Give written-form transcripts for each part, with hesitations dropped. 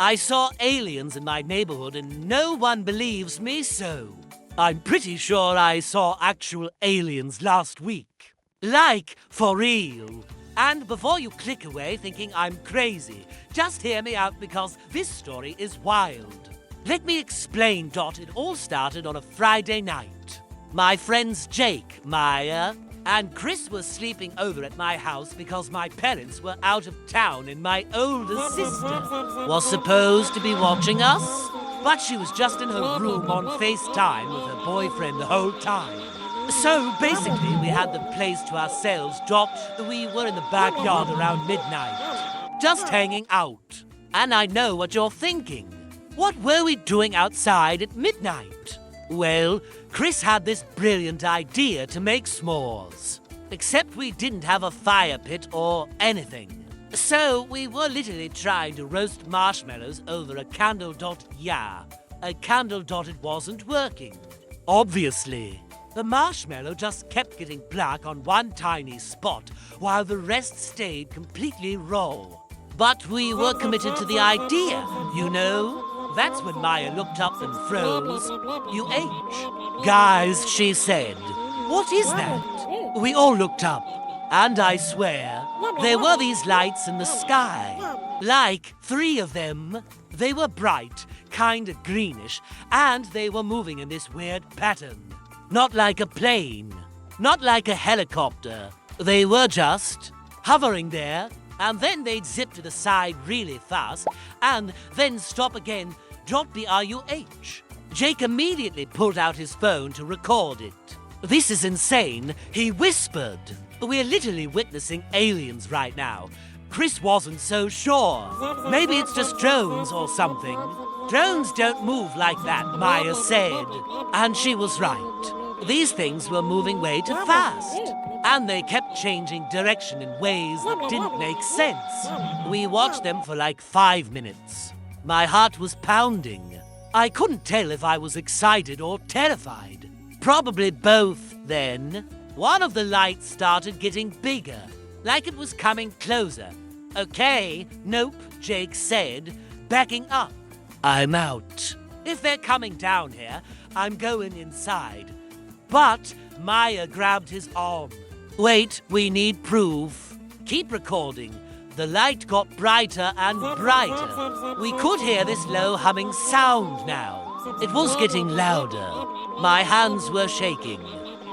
I saw aliens in my neighborhood and no one believes me, so I'm pretty sure I saw actual aliens last week. Like, for real. And before you click away thinking I'm crazy, just hear me out because this story is wild. Let me explain, Dot. It all started on a Friday night. My friends Jake, Maya, and Chris were sleeping over at my house because my parents were out of town and my older sister was supposed to be watching us, but she was just in her room on FaceTime with her boyfriend the whole time. So basically we had the place to ourselves, Dot. We were in the backyard around midnight, just hanging out. And I know what you're thinking. What were we doing outside at midnight? Well, Chris had this brilliant idea to make s'mores. Except we didn't have a fire pit or anything. So we were literally trying to roast marshmallows over a candle. Yeah, a candle. It wasn't working. Obviously. The marshmallow just kept getting black on one tiny spot while the rest stayed completely raw. But we were committed to the idea, you know? That's when Maya looked up and froze. UH. Guys, she said. What is that? We all looked up, and I swear, there were these lights in the sky. Like 3 of them. They were bright, kinda greenish, and they were moving in this weird pattern. Not like a plane, not like a helicopter. They were just hovering there, and then they'd zip to the side really fast, and then stop again. BRUH. Jake immediately pulled out his phone to record it. This is insane, he whispered. We're literally witnessing aliens right now. Chris wasn't so sure. Maybe it's just drones or something. Drones don't move like that, Maya said. And she was right. These things were moving way too fast. And they kept changing direction in ways that didn't make sense. We watched them for like 5 minutes. My heart was pounding. I couldn't tell if I was excited or terrified. Probably both then. One of the lights started getting bigger, like it was coming closer. Okay, nope, Jake said, backing up. I'm out. If they're coming down here, I'm going inside. But Maya grabbed his arm. Wait, we need proof. Keep recording. The light got brighter and brighter. We could hear this low humming sound now. It was getting louder. My hands were shaking.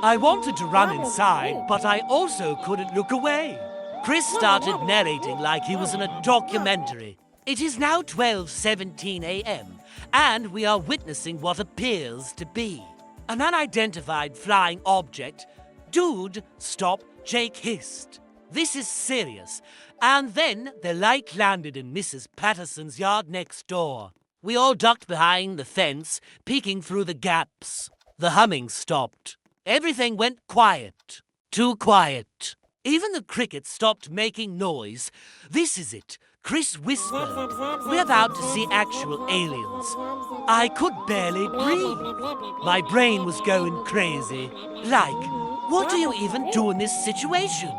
I wanted to run inside, but I also couldn't look away. Chris started narrating like he was in a documentary. It is now 12:17 a.m., and we are witnessing what appears to be an unidentified flying object. Dude, stop, Jake hissed. This is serious. And then the light landed in Mrs. Patterson's yard next door. We all ducked behind the fence, peeking through the gaps. The humming stopped. Everything went quiet. Too quiet. Even the crickets stopped making noise. This is it. Chris whispered. We're about to see actual aliens. I could barely breathe. My brain was going crazy. Like, what do you even do in this situation?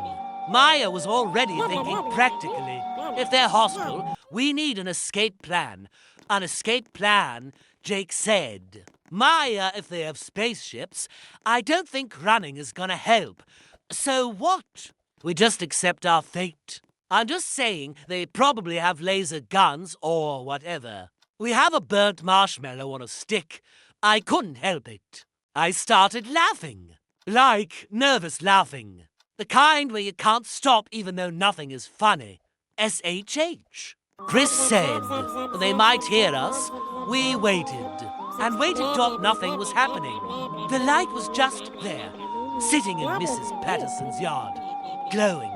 Maya was already thinking practically. If they're hostile, we need an escape plan. An escape plan, Jake said. Maya, if they have spaceships, I don't think running is gonna help. So what? We just accept our fate. I'm just saying they probably have laser guns or whatever. We have a burnt marshmallow on a stick. I couldn't help it. I started laughing. Like nervous laughing. The kind where you can't stop even though nothing is funny. SHH. Chris said they might hear us. We waited. And waited till nothing was happening. The light was just there, sitting in Mrs. Patterson's yard, glowing.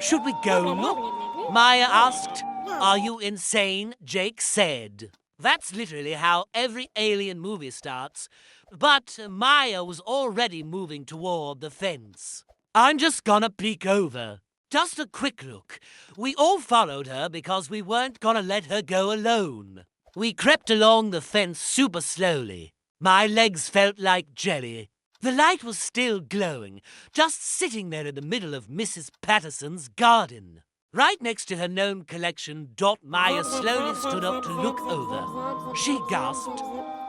Should we go look? Maya asked. Are you insane? Jake said. That's literally how every alien movie starts. But Maya was already moving toward the fence. I'm just gonna peek over. Just a quick look. We all followed her because we weren't gonna let her go alone. We crept along the fence super slowly. My legs felt like jelly. The light was still glowing, just sitting there in the middle of Mrs. Patterson's garden. Right next to her known collection, Maya slowly stood up to look over. She gasped,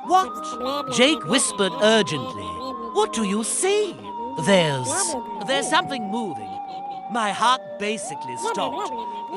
"What?" Jake whispered urgently, "What do you see?" There's something moving. My heart basically stopped.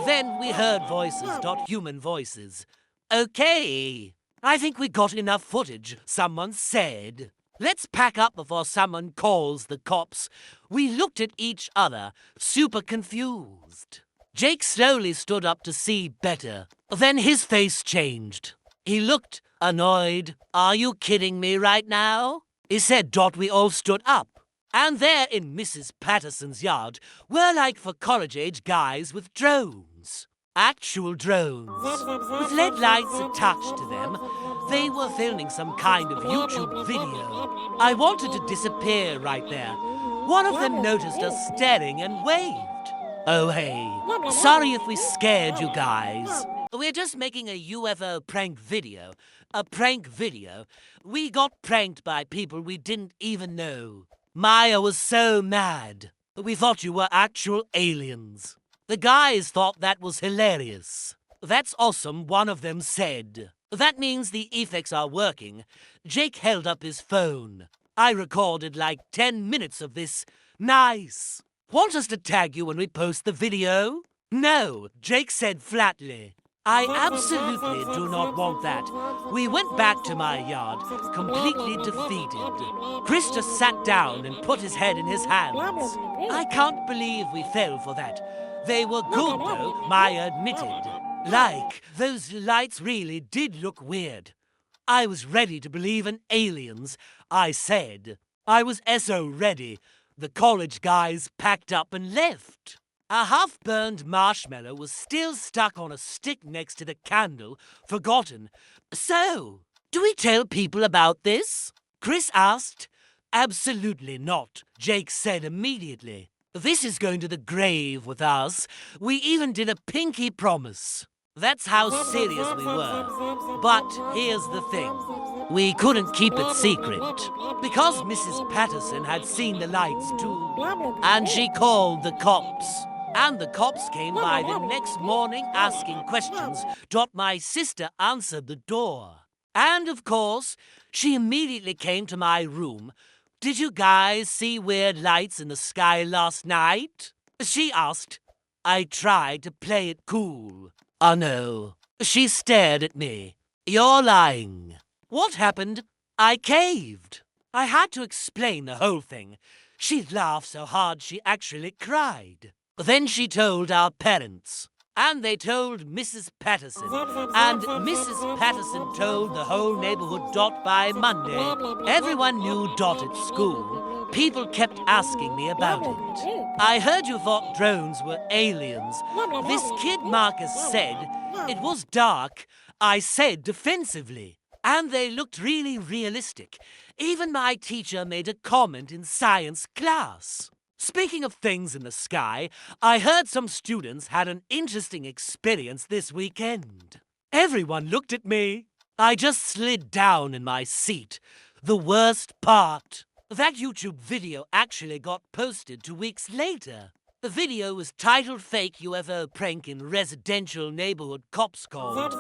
Then we heard voices, human voices. "Okay, I think we got enough footage," someone said. "Let's pack up before someone calls the cops." We looked at each other, super confused. Jake slowly stood up to see better. Then his face changed. He looked annoyed. "Are you kidding me right now?" he said. We all stood up. And there in Mrs. Patterson's yard were like for college-age guys with drones. Actual drones. With LED lights attached to them. They were filming some kind of YouTube video. I wanted to disappear right there. One of them noticed us staring and waved. "Oh, hey, sorry if we scared you guys. We're just making a UFO prank video. A prank video. We got pranked by people we didn't even know." Maya was so mad. "We thought you were actual aliens." The guys thought that was hilarious. "That's awesome," one of them said. "That means the effects are working." Jake held up his phone. "I recorded like 10 minutes of this. Nice. Want us to tag you when we post the video?" "No," Jake said flatly. "I absolutely do not want that." We went back to my yard, completely defeated. Chris just sat down and put his head in his hands. "I can't believe we fell for that. They were good, though," Maya admitted. "Like, those lights really did look weird." "I was ready to believe in aliens," I said. I was so ready. The college guys packed up and left. A half-burned marshmallow was still stuck on a stick next to the candle, forgotten. "So, do we tell people about this?" Chris asked. "Absolutely not," Jake said immediately. "This is going to the grave with us. We even did a pinky promise." That's how serious we were. But here's the thing. We couldn't keep it secret. Because Mrs. Patterson had seen the lights too. And she called the cops. And the cops came by the next morning asking questions. My sister answered the door. And of course, she immediately came to my room. "Did you guys see weird lights in the sky last night?" she asked. I tried to play it cool. "Oh no." She stared at me. "You're lying." What happened? I caved. I had to explain the whole thing. She laughed so hard she actually cried. Then she told our parents. And they told Mrs. Patterson. And Mrs. Patterson told the whole neighborhood. By Monday, everyone knew at school. People kept asking me about it. "I heard you thought drones were aliens." This kid Marcus said. "It was dark," I said defensively. "And they looked really realistic. Even my teacher made a comment in science class." Speaking of things in the sky, I heard some students had an interesting experience this weekend. Everyone looked at me. I just slid down in my seat. The worst part. That YouTube video actually got posted 2 weeks later. The video was titled "Fake UFO Prank in Residential Neighborhood Cops Called."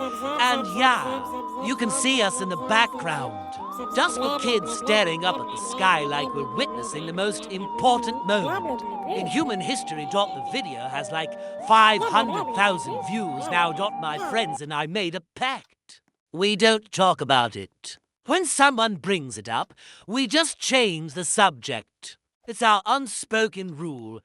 And yeah, you can see us in the background. Just for kids staring up at the sky like we're witnessing the most important moment. In human history. The video has like 500,000 views now. My friends and I made a pact. We don't talk about it. When someone brings it up, we just change the subject. It's our unspoken rule.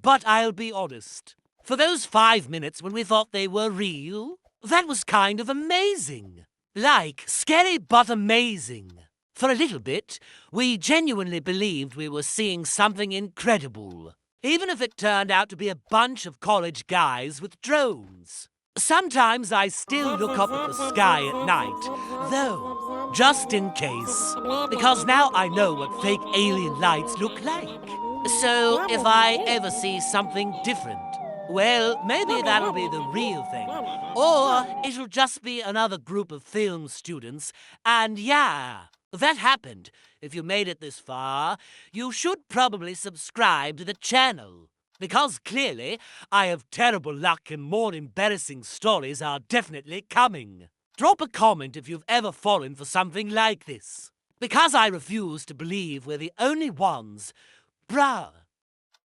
But I'll be honest. For those 5 minutes when we thought they were real, that was kind of amazing. Like, scary but amazing. For a little bit, we genuinely believed we were seeing something incredible. Even if it turned out to be a bunch of college guys with drones. Sometimes I still look up at the sky at night, though, just in case. Because now I know what fake alien lights look like. So, if I ever see something different, well, maybe that'll be the real thing. Or it'll just be another group of film students. And yeah, that happened. If you made it this far, you should probably subscribe to the channel. Because clearly, I have terrible luck and more embarrassing stories are definitely coming. Drop a comment if you've ever fallen for something like this. Because I refuse to believe we're the only ones. Bruh.